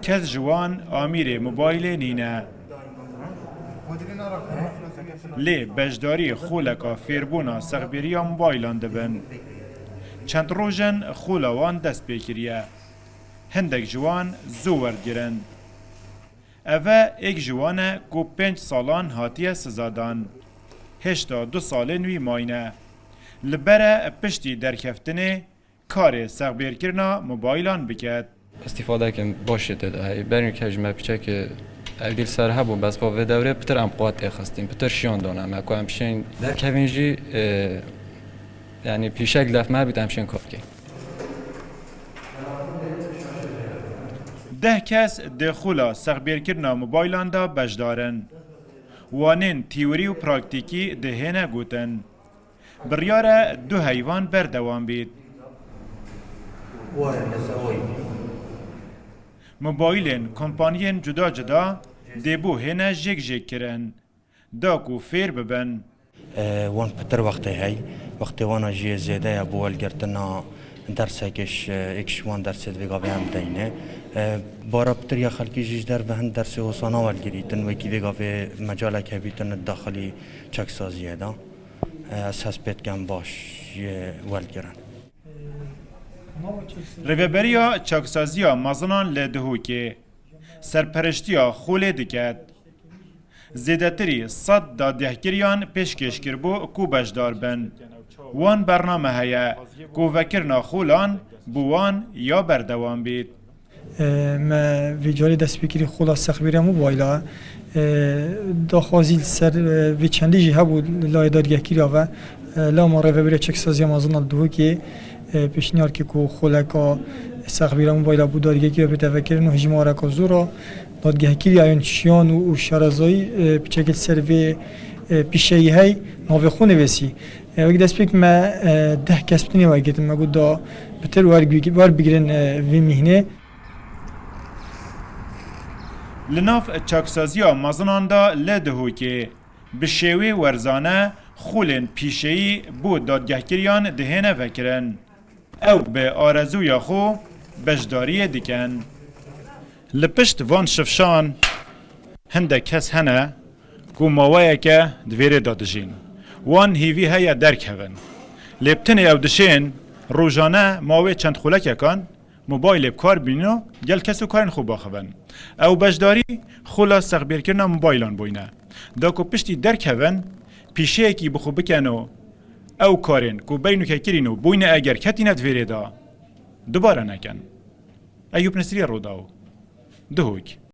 کس جوان آمیر موبایل نینه لی بجداری خولکا فیربونا سغبیریا موبایلان دبن چند روژن خولوان دست بکریه هندک جوان زور گرن اوه ایک جوانه کو 5 سالان هاتیه سزادان هشتا 2 ساله نوی ماینه لبره پشتی درکفتنه کار سغبیر کرنا موبایلان بکد استفاده کن باشه ده برای که جمع پیچه که اگل سر هبو بس با و دوره پتر ام قوات خستیم پتر شیان دانم اکو همشین کوینجی یعنی پیشک لف ما بیت همشین کار کی 10 کس دخولا سغبیر کرنا موبایلان دا بجدارن وانین تیوری و پراکتیکی دهینه گوتن بریاره 2 حیوان بردوام بید موبایلین کمپانیین جدا جدا دیبو هنه جگ جگ کرن داکو فیر ببن وان پتر وقتی هی وقتی وانا جی زیده یا بوال گرتنا درس اکش وان درس دویگا به هم دینه بارا پتر یا خلکی جیش در به هند درس وصانا والگریتن وکی ویگا به مجاله که بیتن داخلی چک سازیه دا اساس بیت کم باش والگرن ریوبریا چاکسازیا مازنان لدهو که سرپرشتیا خوله دکد زیدتری صد دا دهگریان پیشکش کربو کو بجدار بن وان برنامه هیا کو وکرنا خولان بوان یا بردوام بید ما ویجاری دست بکری خولا سخبیره موبایلا داخوازیل سر وی چندی جی هبو لای دادگه کریا و لا ما ریوبریا چاکسازیا مازنان لدهو که پیشنیار که کو خولکا سخبیره موبایلا بود دادگه کریا به تفکرن و هجماره که زورا دادگه کریا این شیان و شرازایی پیچکل سر وی پیشهی هی ناوی خونه ویسی وقتی دست بیک ما 10 کس بتونی واقعیتم ما گودا بتر وار بگیرن وی مهنه لناف چاکسازیا مازنان دا لدهو که بشیوی ورزانه خولن پیشهی بود دادگه کریان دهنه وکرن او به آرزوی خو بجداری دکن لپشت وان شفشان هنده کس هنه کو ماوائه که دویره دادجین وان هیوی هیا درک هون لپتن او دشین روزانه ماوه چند خولک کن موبایل بکار بینو گل کسو کارن خوب باخون او بجداری خولا سغبیر کرنا موبایلان بوینه داکو پشتی درک هون پیشه اکی بخو بکنو او کارن کو بینو که کرینو بوینه اگر کتی ندویره دا دوباره نکن ایوب نصری رو داو دهوک